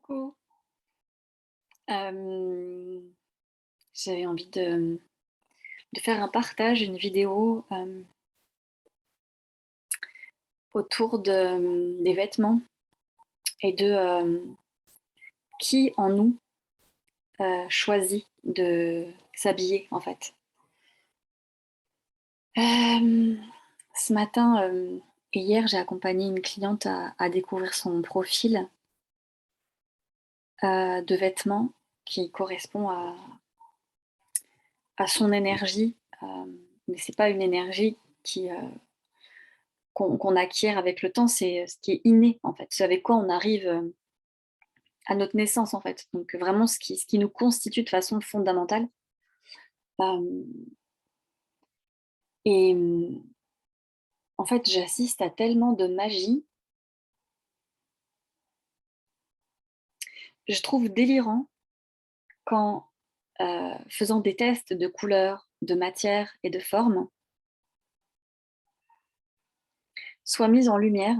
Coucou. Hem, J'avais envie de faire un partage, une vidéo, autour des vêtements et qui en nous, choisit de s'habiller, en fait. Hem, Ce matin, et hier, j'ai accompagné une cliente à découvrir son profil, de vêtements qui correspond à son énergie, mais c'est pas une énergie qui, qu'on acquiert avec le temps, c'est, ce qui est inné, en fait. C'est avec quoi on arrive, à notre naissance, en fait. Donc vraiment ce qui nous constitue de façon fondamentale. Hem et en fait, j'assiste à tellement de magie. Je trouve délirant quand, faisant des tests de couleurs, de matière et de forme, soit mise en lumière,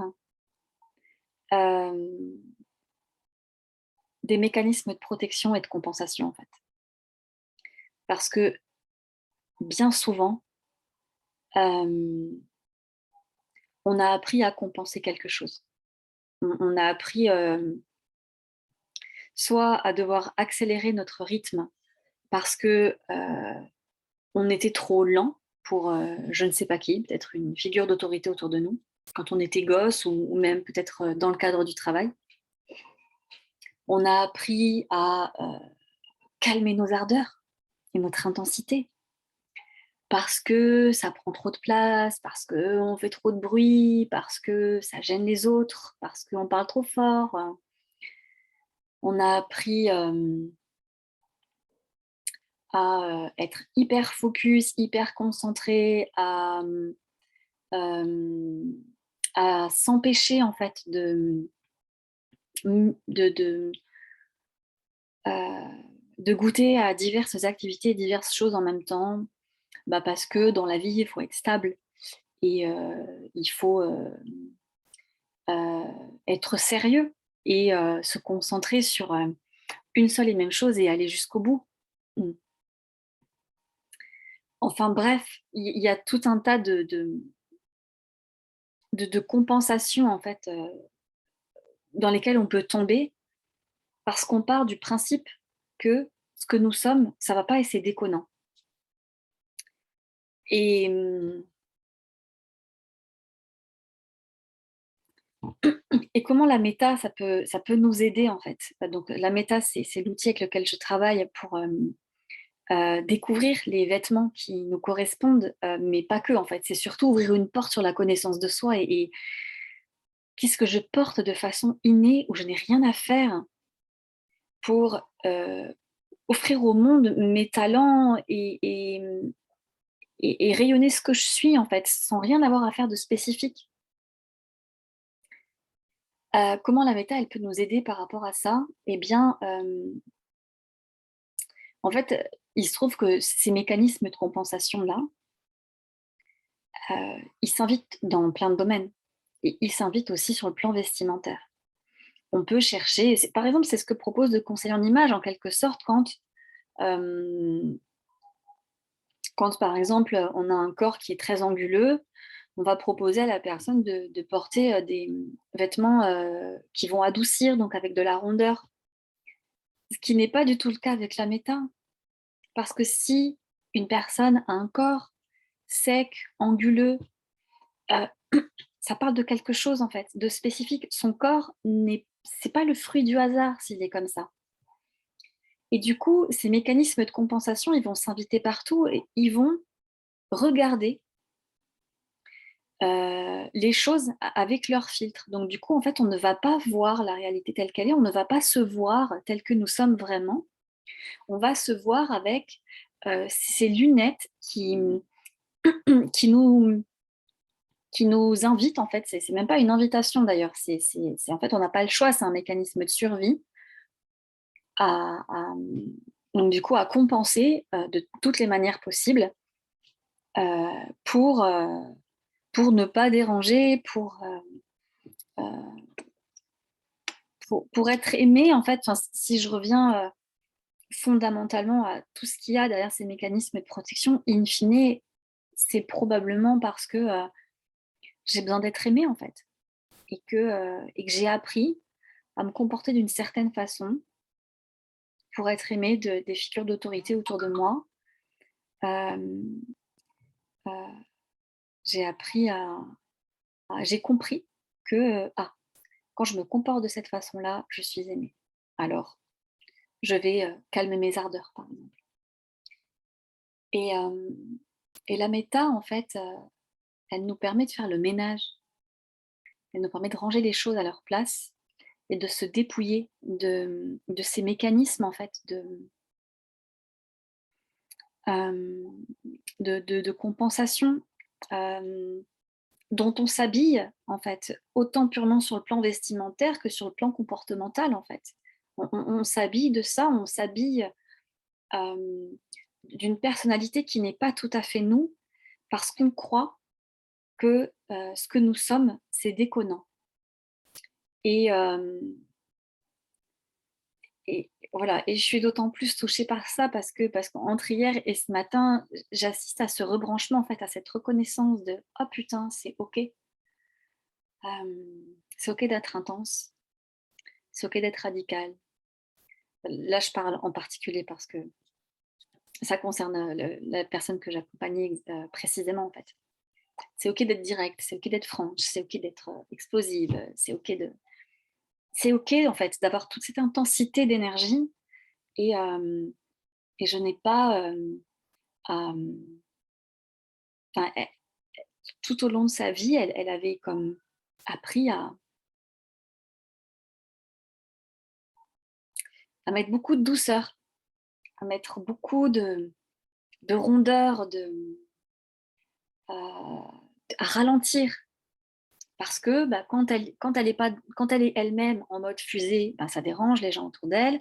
hem, des mécanismes de protection et de compensation, en fait. Parce que bien souvent, hem, on a appris à compenser quelque chose. On a appris, soit à devoir accélérer notre rythme parce que, on était trop lent pour, je ne sais pas qui, peut-être une figure d'autorité autour de nous, quand on était gosse ou même peut-être, dans le cadre du travail. On a appris à, calmer nos ardeurs et notre intensité parce que ça prend trop de place, parce qu'on fait trop de bruit, parce que ça gêne les autres, parce qu'on parle trop fort. On a appris, à, être hyper focus, hyper concentré, à s'empêcher en fait mmh, de de, de goûter à diverses activités, diverses choses en même temps. Bah, parce que dans la vie, il faut être stable et il faut, heu, être sérieux et se concentrer sur, une seule et même chose et aller jusqu'au bout. Mmh. Enfin bref, il y a tout un tas de compensations en fait, dans lesquelles on peut tomber parce qu'on part du principe que ce que nous sommes, ça va pas et c'est déconnant. Et et comment la méta, ça peut nous aider en fait? Donc la méta, c'est l'outil avec lequel je travaille pour, découvrir les vêtements qui nous correspondent, mais pas que en fait. C'est surtout ouvrir une porte sur la connaissance de soi et qu'est-ce que je porte de façon innée où je n'ai rien à faire pour, offrir au monde mes talents et rayonner ce que je suis, en fait, sans rien avoir à faire de spécifique. Comment la méta, elle peut nous aider par rapport à ça? Eh bien, en fait, il se trouve que ces mécanismes de compensation-là, ils s'invitent dans plein de domaines et ils s'invitent aussi sur le plan vestimentaire. On peut chercher c'est par exemple, c'est ce que propose le conseiller en image en quelque sorte hem, quand par exemple, on a un corps qui est très anguleux, on va proposer à la personne de porter, des, vêtements, qui vont adoucir, donc avec de la rondeur. Ce qui n'est pas du tout le cas avec la méta. Parce que si une personne a un corps sec, anguleux, heu, ça parle de quelque chose en fait, de spécifique. Son corps n'est c'est pas le fruit du hasard s'il est comme ça. Et du coup, ces mécanismes de compensation, ils vont s'inviter partout et ils vont regarder les choses avec leur filtre. Donc du coup, en fait, on ne va pas voir la réalité telle qu'elle est, on ne va pas se voir tel que nous sommes vraiment. On va se voir avec, ces lunettes qui nous qui nous invitent en fait, c'est même pas une invitation d'ailleurs, c'est en fait, on n'a pas le choix, c'est un mécanisme de survie donc du coup à compenser, de toutes les manières possibles, pour, pour ne pas déranger, heu pour être aimé, en fait, enfin, si je reviens, fondamentalement à tout ce qu'il y a derrière ces mécanismes de protection, in fine, c'est probablement parce que, j'ai besoin d'être aimée, en fait, et que j'ai appris à me comporter d'une certaine façon pour être aimée des figures d'autorité autour de moi. Hem, heu, j'ai appris j'ai compris que, quand je me comporte de cette façon-là, je suis aimée. Alors, je vais, calmer mes ardeurs, par exemple. Et la méta, en fait, elle nous permet de faire le ménage. Elle nous permet de ranger les choses à leur place et de se dépouiller de ces mécanismes, en fait, hem, de compensation, hem, dont on s'habille, en fait, autant purement sur le plan vestimentaire que sur le plan comportemental, en fait. On s'habille de ça, on s'habille, hem, d'une personnalité qui n'est pas tout à fait nous, parce qu'on croit que, ce que nous sommes, c'est déconnant. Et voilà, et je suis d'autant plus touchée par ça parce qu'entre hier et ce matin, j'assiste à ce rebranchement, en fait, à cette reconnaissance de: «Oh putain, c'est OK, c'est OK d'être intense, c'est OK d'être radical». Là, je parle en particulier parce que ça concerne, la personne que j'accompagnais précisément, en fait. C'est OK d'être directe, c'est OK d'être franche, c'est OK d'être, explosive, c'est OK, en fait, d'avoir toute cette intensité d'énergie. Et je n'ai pas, à, enfin, tout au long de sa vie, elle avait comme appris à mettre beaucoup de douceur, à mettre beaucoup de rondeur, à ralentir. Parce que, bah, quand elle est elle-même en mode fusée, bah, ça dérange les gens autour d'elle.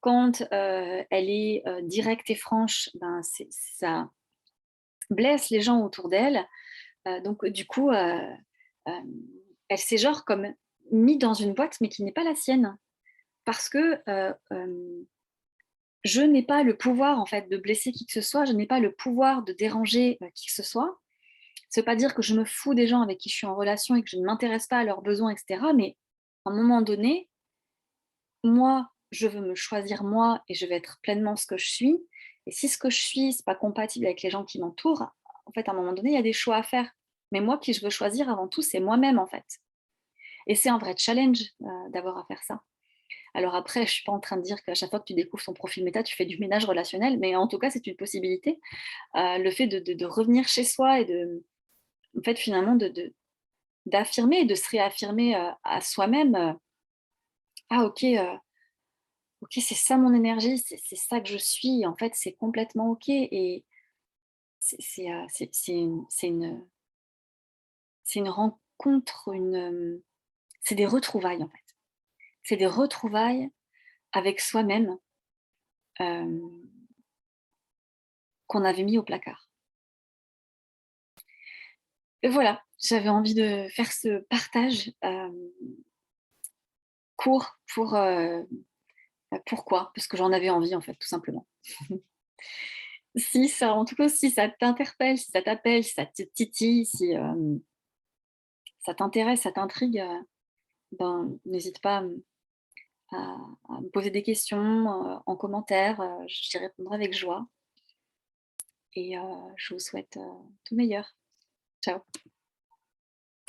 Quand, elle est, directe et franche, ben, ça blesse les gens autour d'elle. Donc du coup, hem, elle s'est genre comme mis dans une boîte, mais qui n'est pas la sienne. Parce que, je n'ai pas le pouvoir, en fait, de blesser qui que ce soit, je n'ai pas le pouvoir de déranger, qui que ce soit. Ça veut pas dire que je me fous des gens avec qui je suis en relation et que je ne m'intéresse pas à leurs besoins et cetera, mais à un moment donné, moi, je veux me choisir moi et je vais être pleinement ce que je suis. Et si ce que je suis, c'est pas compatible avec les gens qui m'entourent, en fait, à un moment donné, il y a des choix à faire. Mais moi, qui je veux choisir avant tout, c'est moi-même, en fait. Et c'est un vrai challenge, d'avoir à faire ça. Alors après, je suis pas en train de dire qu'à chaque fois que tu découvres son profil méta, tu fais du ménage relationnel, mais en tout cas, c'est une possibilité. Le fait de revenir chez soi et en fait, finalement, d'affirmer et de se réaffirmer, à soi-même, «Ah OK, OK, c'est ça mon énergie, c'est ça que je suis, en fait, c'est complètement OK». Et c'est une rencontre, c'est des retrouvailles, en fait. C'est des retrouvailles avec soi-même, hem, qu'on avait mis au placard. Et voilà, j'avais envie de faire ce partage, court pourquoi? Parce que j'en avais envie, en fait, tout simplement. Si ça en tout cas, si ça t'interpelle, si ça t'appelle, si ça te titille, si, ça t'intéresse, ça t'intrigue, ben, n'hésite pas à me poser des questions, en commentaire, j'y répondrai avec joie. Et je vous souhaite, tout le meilleur. Ciao.